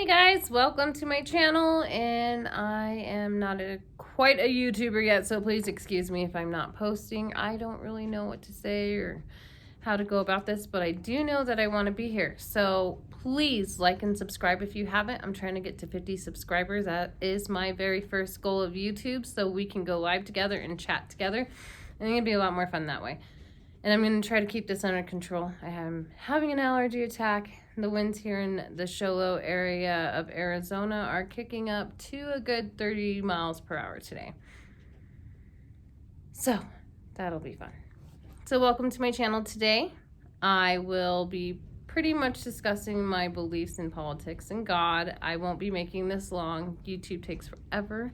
Hey guys, welcome to my channel, and I am not quite a YouTuber yet, so please excuse me if I'm not posting. I don't really know what to say or how to go about this, but I do know that I want to be here. So please like and subscribe if you haven't. I'm trying to get to 50 subscribers. That is my very first goal of YouTube, so we can go live together and chat together. I think it'd be a lot more fun that way. And I'm going to try to keep this under control. I am having an allergy attack. The winds here in the Show Low area of Arizona are kicking up to a good 30 miles per hour today. So that'll be fun. So welcome to my channel today. I will be pretty much discussing my beliefs in politics and God. I won't be making this long. YouTube takes forever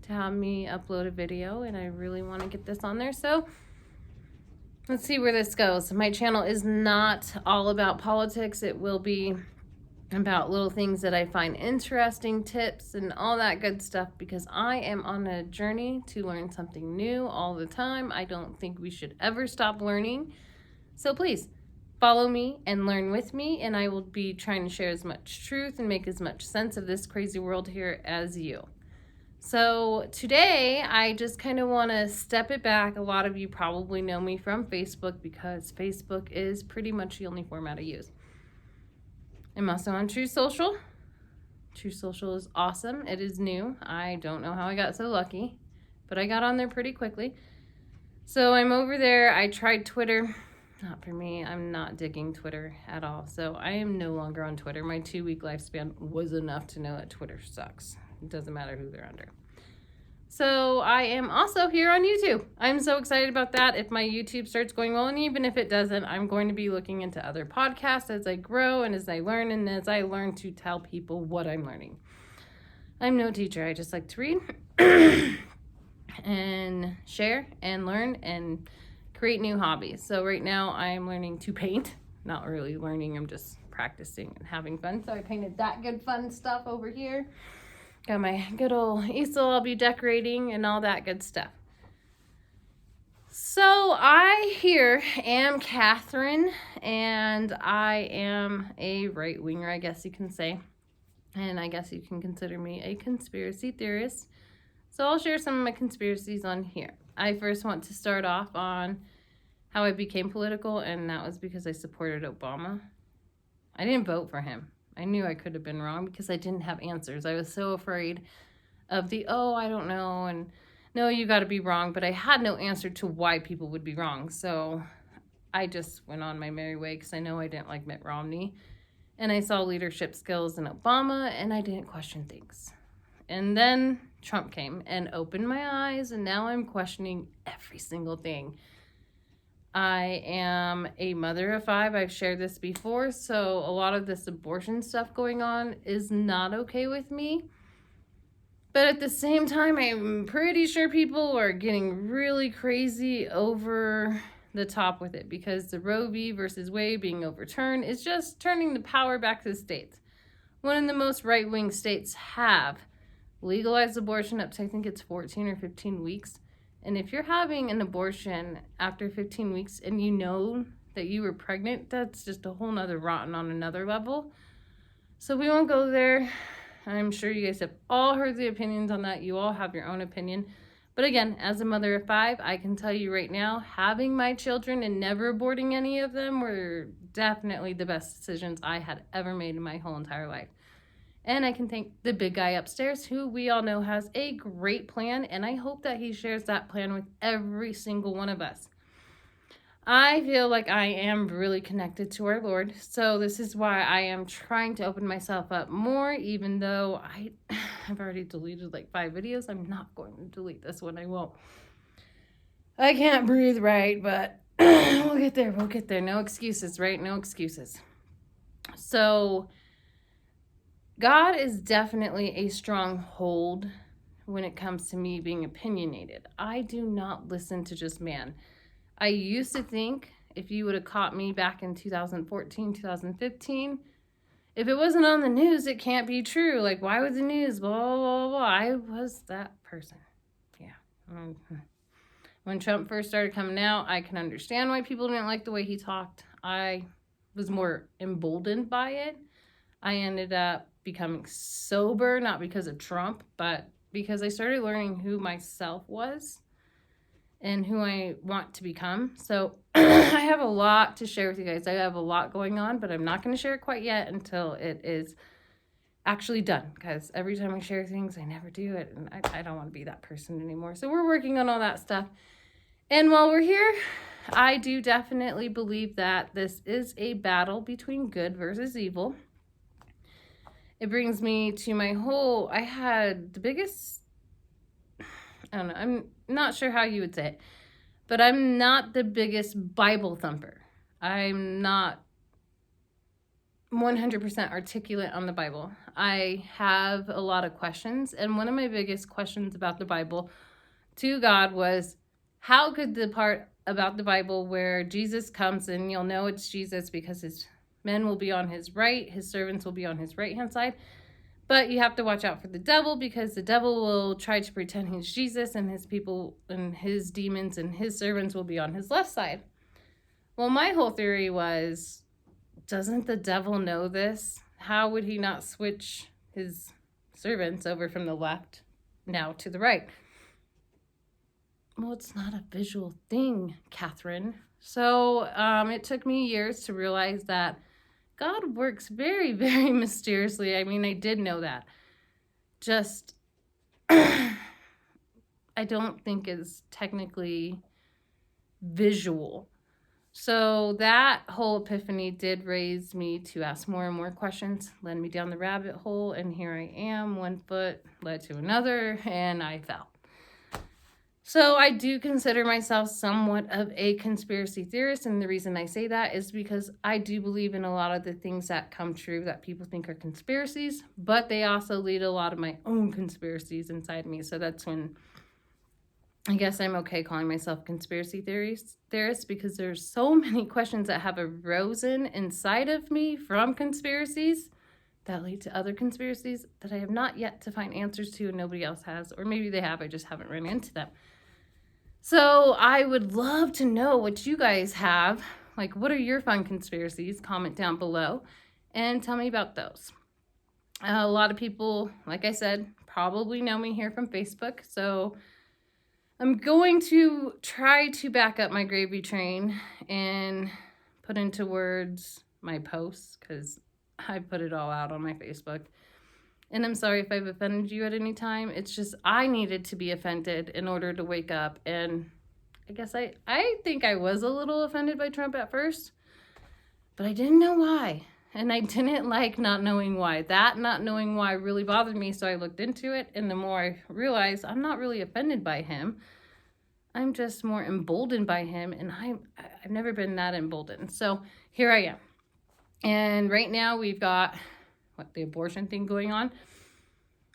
to have me upload a video, and I really want to get this on there. So let's see where this goes. My channel is not all about politics. It will be about little things that I find interesting, tips, and all that good stuff, because I am on a journey to learn something new all the time. I don't think we should ever stop learning. So please follow me and learn with me, and I will be trying to share as much truth and make as much sense of this crazy world here as you. So today, I just kind of want to step it back. A lot of you probably know me from Facebook, because Facebook is pretty much the only format I use. I'm also on True Social. True Social is awesome. It is new. I don't know how I got so lucky, but I got on there pretty quickly. So I'm over there. I tried Twitter. Not for me. I'm not digging Twitter at all. So I am no longer on Twitter. My 2-week lifespan was enough to know that Twitter sucks. It doesn't matter who they're under. So I am also here on YouTube. I'm so excited about that. If my YouTube starts going well, and even if it doesn't, I'm going to be looking into other podcasts as I grow and as I learn, and as I learn to tell people what I'm learning. I'm no teacher. I just like to read and share and learn and create new hobbies. So right now I'm learning to paint. Not really learning, I'm just practicing and having fun. So I painted that good fun stuff over here. Got my good old easel I'll be decorating and all that good stuff. So I here am Catherine, and I am a right-winger, I guess you can say. And I guess you can consider me a conspiracy theorist. So I'll share some of my conspiracies on here. I first want to start off on how I became political, and that was because I supported Obama. I didn't vote for him. I knew I could have been wrong because I didn't have answers. I was so afraid of I don't know, and no, you got to be wrong. But I had no answer to why people would be wrong. So I just went on my merry way because I know I didn't like Mitt Romney. And I saw leadership skills in Obama, and I didn't question things. And then Trump came and opened my eyes, and now I'm questioning every single thing. I am a mother of 5. I've shared this before, so a lot of this abortion stuff going on is not okay with me. But at the same time, I'm pretty sure people are getting really crazy over the top with it, because the Roe v. versus Wade being overturned is just turning the power back to the states. One of the most right-wing states have legalized abortion up to, I think it's 14 or 15 weeks. And if you're having an abortion after 15 weeks and you know that you were pregnant, that's just a whole nother rotten on another level. So we won't go there. I'm sure you guys have all heard the opinions on that. You all have your own opinion. But again, as a mother of 5, I can tell you right now, having my children and never aborting any of them were definitely the best decisions I had ever made in my whole entire life. And I can thank the big guy upstairs, who we all know has a great plan, and I hope that he shares that plan with every single one of us. I feel like I am really connected to our Lord, so this is why I am trying to open myself up more, even though I've already deleted like 5 videos. I'm not going to delete this one. I won't. I can't breathe right, but we'll get there. We'll get there. No excuses, right? No excuses. So God is definitely a stronghold when it comes to me being opinionated. I do not listen to just man. I used to think, if you would have caught me back in 2014, 2015, if it wasn't on the news, it can't be true. Like, why would the news, blah, blah, blah, blah. I was that person. Yeah. When Trump first started coming out, I can understand why people didn't like the way he talked. I was more emboldened by it. I ended up becoming sober, not because of Trump, but because I started learning who myself was and who I want to become. So I have a lot to share with you guys. I have a lot going on, but I'm not going to share it quite yet until it is actually done, because every time I share things, I never do it, and I don't want to be that person anymore. So we're working on all that stuff. And while we're here, I do definitely believe that this is a battle between good versus evil. It brings me to my whole, I had the biggest, I don't know, I'm not sure how you would say it, but I'm not the biggest Bible thumper. I'm not 100% articulate on the Bible. I have a lot of questions, and one of my biggest questions about the Bible to God was, how could the part about the Bible where Jesus comes and you'll know it's Jesus because his men will be on his right, his servants will be on his right hand side, but you have to watch out for the devil because the devil will try to pretend he's Jesus, and his people and his demons and his servants will be on his left side. Well, my whole theory was, doesn't the devil know this? How would he not switch his servants over from the left now to the right? Well, it's not a visual thing, Catherine. So it took me years to realize that God works very, very mysteriously. I mean, I did know that. Just, I don't think is technically visual. So that whole epiphany did raise me to ask more and more questions, led me down the rabbit hole, and here I am, one foot led to another, and I fell. So I do consider myself somewhat of a conspiracy theorist, and the reason I say that is because I do believe in a lot of the things that come true that people think are conspiracies, but they also lead a lot of my own conspiracies inside me. So that's when I guess I'm okay calling myself conspiracy theorist, because there's so many questions that have arisen inside of me from conspiracies that lead to other conspiracies that I have not yet to find answers to, and nobody else has, or maybe they have, I just haven't run into them. So I would love to know what you guys have. Like, what are your fun conspiracies? Comment down below and tell me about those. A lot of people, like I said, probably know me here from Facebook, so I'm going to try to back up my gravy train and put into words my posts, because I put it all out on my Facebook. And I'm sorry if I've offended you at any time. It's just I needed to be offended in order to wake up. And I guess I think I was a little offended by Trump at first, but I didn't know why. And I didn't like not knowing why. That not knowing why really bothered me, so I looked into it. And the more I realized I'm not really offended by him, I'm just more emboldened by him. And I've never been that emboldened. So here I am. And right now we've got the abortion thing going on.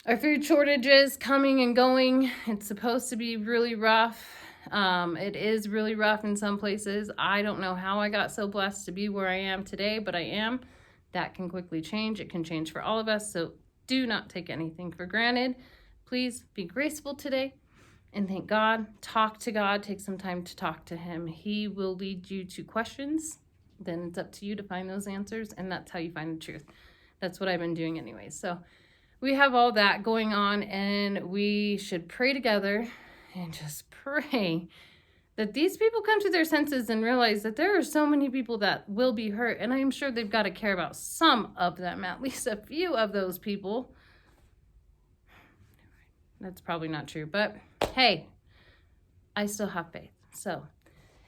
Our food shortages coming and going. It's supposed to be really rough. It is really rough in some places. I don't know how I got so blessed to be where I am today, but I am. That can quickly change. It can change for all of us. So do not take anything for granted. Please be graceful today and thank God. Talk to God. Take some time to talk to him. He will lead you to questions. Then it's up to you to find those answers, and that's how you find the truth. That's what I've been doing anyways. So we have all that going on, and we should pray together and just pray that these people come to their senses and realize that there are so many people that will be hurt, and I am sure they've got to care about some of them, at least a few of those people. That's probably not true, but hey, I still have faith. So,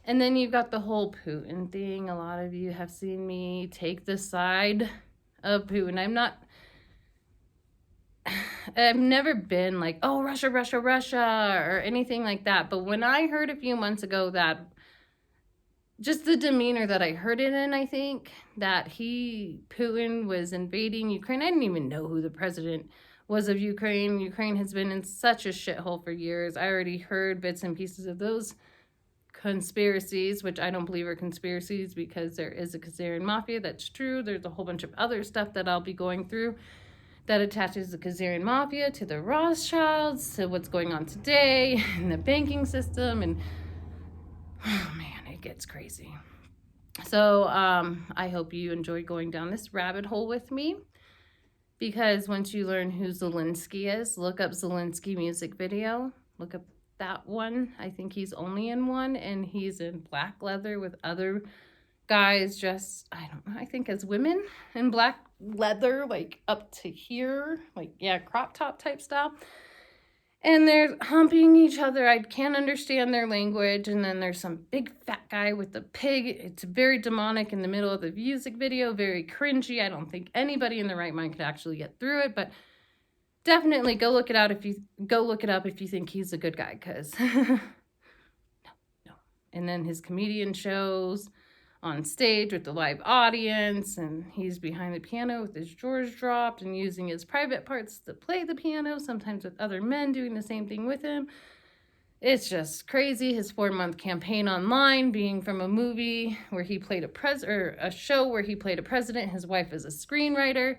and then you've got the whole Putin thing. A lot of you have seen me take the side of Putin. I've never been like, oh, Russia, Russia, Russia, or anything like that. But when I heard a few months ago that just the demeanor that I heard it in, I think that Putin was invading Ukraine. I didn't even know who the president was of Ukraine. Ukraine has been in such a shithole for years. I already heard bits and pieces of those conspiracies, which I don't believe are conspiracies because there is a Khazarian mafia. That's true. There's a whole bunch of other stuff that I'll be going through that attaches the Khazarian mafia to the Rothschilds, to what's going on today in the banking system, and oh man, it gets crazy. So I hope you enjoy going down this rabbit hole with me. because once you learn who Zelensky is, look up Zelensky music video. Look up that one. I think he's only in one, and he's in black leather with other guys dressed, I don't know, I think as women in black leather, like up to here, like, yeah, crop top type style. And they're humping each other. I can't understand their language. And then there's some big fat guy with the pig. It's very demonic in the middle of the music video, very cringy. I don't think anybody in the right mind could actually get through it, but definitely go look it up if you think he's a good guy, because no. And then his comedian shows on stage with the live audience, and he's behind the piano with his drawers dropped and using his private parts to play the piano, sometimes with other men doing the same thing with him. It's just crazy. His 4-month campaign online, being from a movie where he played a show where he played a president. His wife is a screenwriter.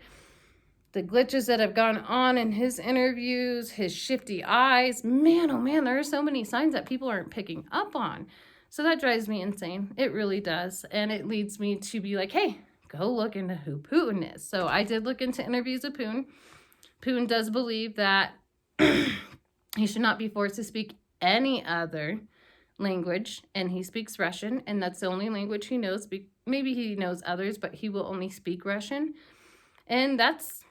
The glitches that have gone on in his interviews, his shifty eyes. Man, oh man, there are so many signs that people aren't picking up on. So that drives me insane. It really does. And it leads me to be like, hey, go look into who Putin is. So I did look into interviews with Putin. Putin does believe that he should not be forced to speak any other language, and he speaks Russian, and that's the only language he knows. Maybe he knows others, but he will only speak Russian. And that's,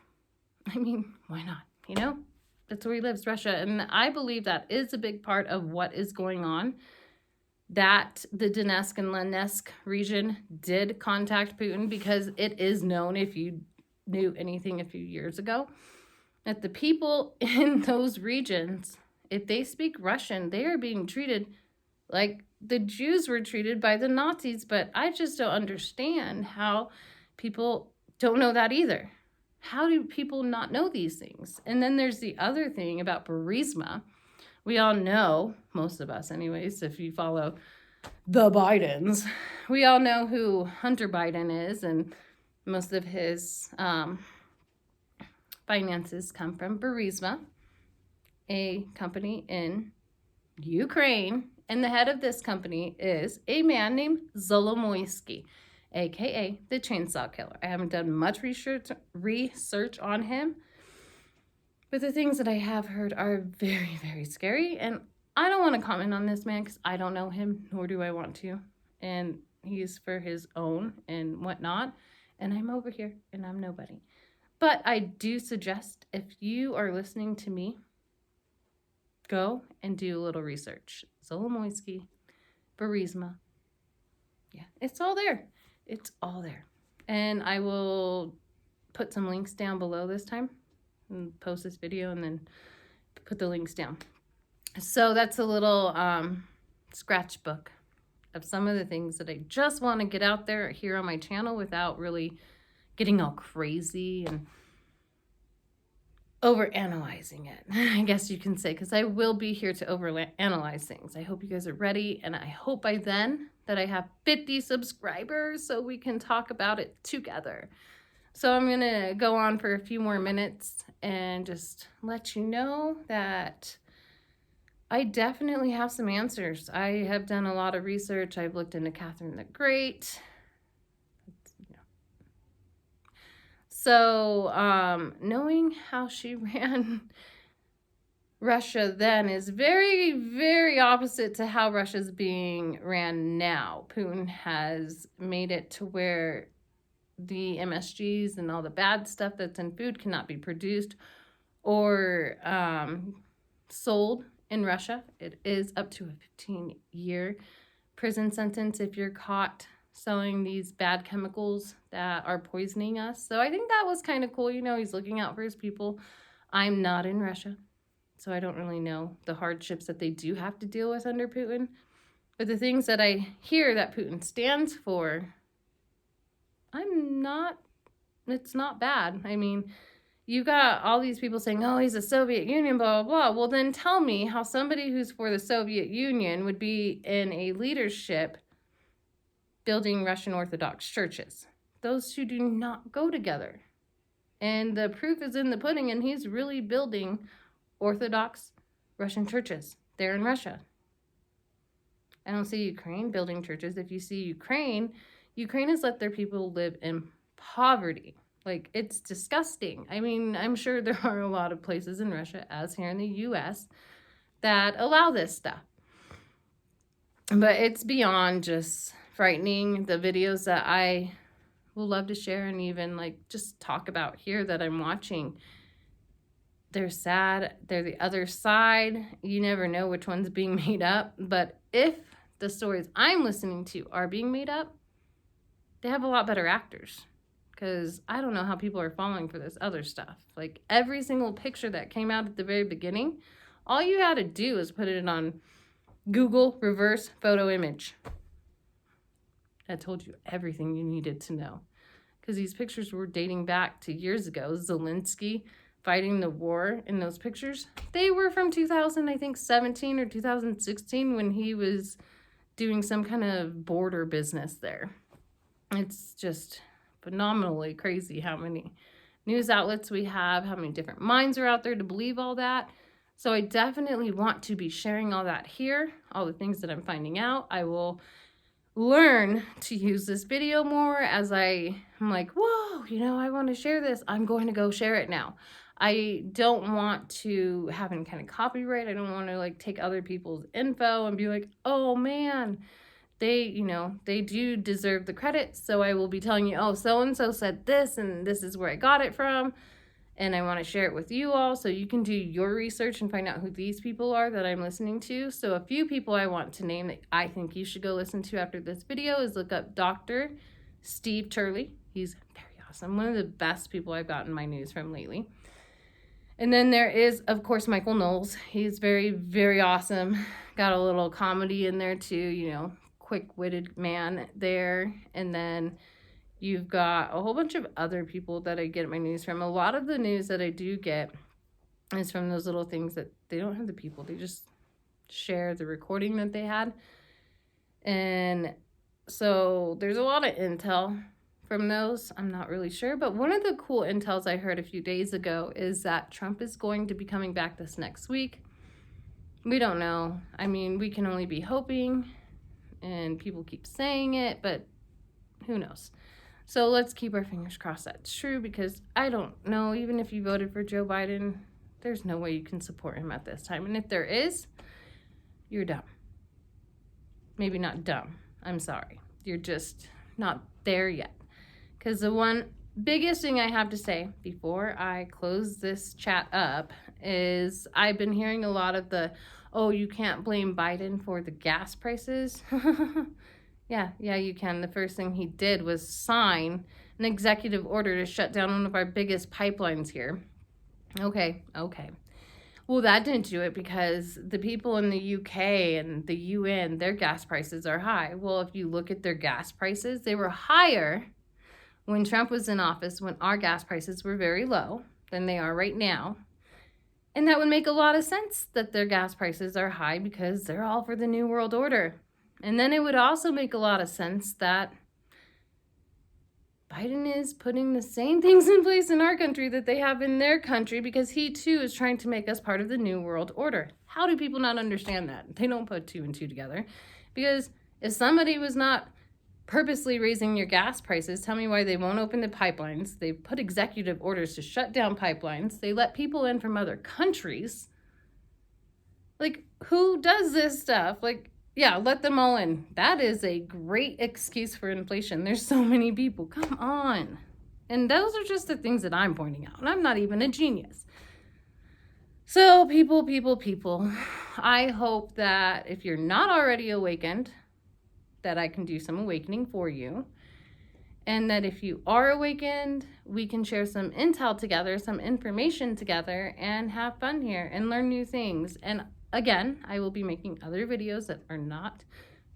I mean, why not? You know, that's where he lives, Russia. And I believe that is a big part of what is going on. That the Donetsk and Luhansk region did contact Putin, because it is known, if you knew anything a few years ago, that the people in those regions, if they speak Russian, they are being treated like the Jews were treated by the Nazis. But I just don't understand how people don't know that either. How do people not know these things? And then there's the other thing about Burisma. We all know, most of us anyways, if you follow the Bidens, we all know who Hunter Biden is, and most of his finances come from Burisma, a company in Ukraine. And the head of this company is a man named Zolomoisky, aka the Chainsaw Killer. I haven't done much research on him, but the things that I have heard are very, very scary. And I don't want to comment on this man because I don't know him, nor do I want to. And he's for his own and whatnot. And I'm over here and I'm nobody. But I do suggest, if you are listening to me, go and do a little research. Zolomoisky, Burisma. Yeah, it's all there. It's all there. And I will put some links down below this time and post this video and then put the links down. So that's a little scratchbook of some of the things that I just want to get out there here on my channel without really getting all crazy and overanalyzing it, I guess you can say, because I will be here to overanalyze things. I hope you guys are ready, and I hope by then that I have 50 subscribers so we can talk about it together. So I'm going to go on for a few more minutes and just let you know that I definitely have some answers. I have done a lot of research. I've looked into Catherine the Great. So knowing how she ran Russia then is very, very opposite to how Russia's being ran now. Putin has made it to where the MSGs and all the bad stuff that's in food cannot be produced or sold in Russia. It is up to a 15-year prison sentence if you're caught selling these bad chemicals that are poisoning us. So I think that was kind of cool. You know, he's looking out for his people. I'm not in Russia, so I don't really know the hardships that they do have to deal with under Putin. But the things that I hear that Putin stands for, it's not bad. I mean, you got all these people saying, oh, he's a Soviet Union, blah, blah, blah. Well, then tell me how somebody who's for the Soviet Union would be in a leadership building Russian Orthodox churches. Those two do not go together. And the proof is in the pudding, and he's really building Orthodox Russian churches there in Russia. I don't see Ukraine building churches. If you see Ukraine has let their people live in poverty. Like, it's disgusting. I mean, I'm sure there are a lot of places in Russia, as here in the US, that allow this stuff. But it's beyond just frightening. The videos that I will love to share and even like just talk about here that I'm watching, they're sad. They're the other side. You never know which one's being made up. But if the stories I'm listening to are being made up, they have a lot better actors. Because I don't know how people are falling for this other stuff. Like, every single picture that came out at the very beginning, all you had to do is put it on Google reverse photo image. That told you everything you needed to know. Because these pictures were dating back to years ago. Zelensky fighting the war in those pictures, they were from 2017 or 2016 when he was doing some kind of border business there. It's just phenomenally crazy how many news outlets we have, how many different minds are out there to believe all that. So I definitely want to be sharing all that here, all the things that I'm finding out. I will learn to use this video more as I'm like, whoa, I want to share this. I'm going to go share it now. I don't want to have any kind of copyright. I don't want to like take other people's info and be like, oh man, they do deserve the credit. So I will be telling you, oh, so-and-so said this, and this is where I got it from. And I want to share it with you all so you can do your research and find out who these people are that I'm listening to. So a few people I want to name that I think you should go listen to after this video is look up Dr. Steve Turley. He's very awesome. One of the best people I've gotten my news from lately. And then there is, of course, Michael Knowles. He's very, very awesome. Got a little comedy in there too, quick-witted man there. And then you've got a whole bunch of other people that I get my news from. A lot of the news that I do get is from those little things that they don't have the people. They just share the recording that they had. And so there's a lot of intel from those. I'm not really sure. But one of the cool intels I heard a few days ago is that Trump is going to be coming back this next week. We don't know. I mean, we can only be hoping. And people keep saying it, but who knows? So let's keep our fingers crossed that's true, because I don't know, even if you voted for Joe Biden, there's no way you can support him at this time. And if there is, you're dumb. Maybe not dumb. I'm sorry. You're just not there yet. Because the one biggest thing I have to say before I close this chat up is I've been hearing a lot of the, oh, you can't blame Biden for the gas prices. Yeah, you can. The first thing he did was sign an executive order to shut down one of our biggest pipelines here. Okay. Well, that didn't do it because the people in the UK and the UN, their gas prices are high. Well, if you look at their gas prices, they were higher when Trump was in office, when our gas prices were very low than they are right now. And that would make a lot of sense that their gas prices are high because they're all for the New World Order. And then it would also make a lot of sense that Biden is putting the same things in place in our country that they have in their country because he too is trying to make us part of the New World Order. How do people not understand that? They don't put two and two together. Because if somebody was not purposely raising your gas prices, tell me why they won't open the pipelines. They put executive orders to shut down pipelines. They let people in from other countries. Like, who does this stuff? Like, yeah, let them all in. That is a great excuse for inflation. There's so many people. Come on. And those are just the things that I'm pointing out. And I'm not even a genius. So people, I hope that if you're not already awakened, that I can do some awakening for you. And that if you are awakened, we can share some intel together, some information together, and have fun here and learn new things. And again, I will be making other videos that are not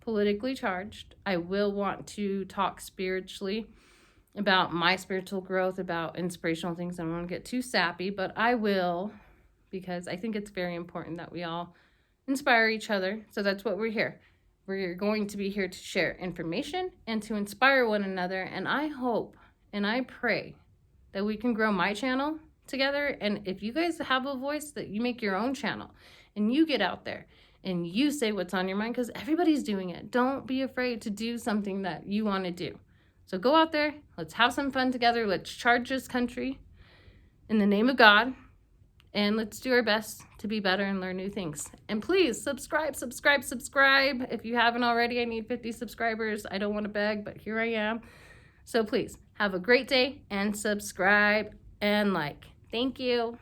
politically charged. I will want to talk spiritually about my spiritual growth, about inspirational things. I don't want to get too sappy, but I will, because I think it's very important that we all inspire each other. So that's what we're here. We're going to be here to share information and to inspire one another. And I hope and I pray that we can grow my channel together. And if you guys have a voice, that you make your own channel and you get out there and you say what's on your mind, because everybody's doing it. Don't be afraid to do something that you want to do. So go out there. Let's have some fun together. Let's charge this country in the name of God. And let's do our best to be better and learn new things. And please subscribe. If you haven't already, I need 50 subscribers. I don't want to beg, but here I am. So please have a great day and subscribe and like. Thank you.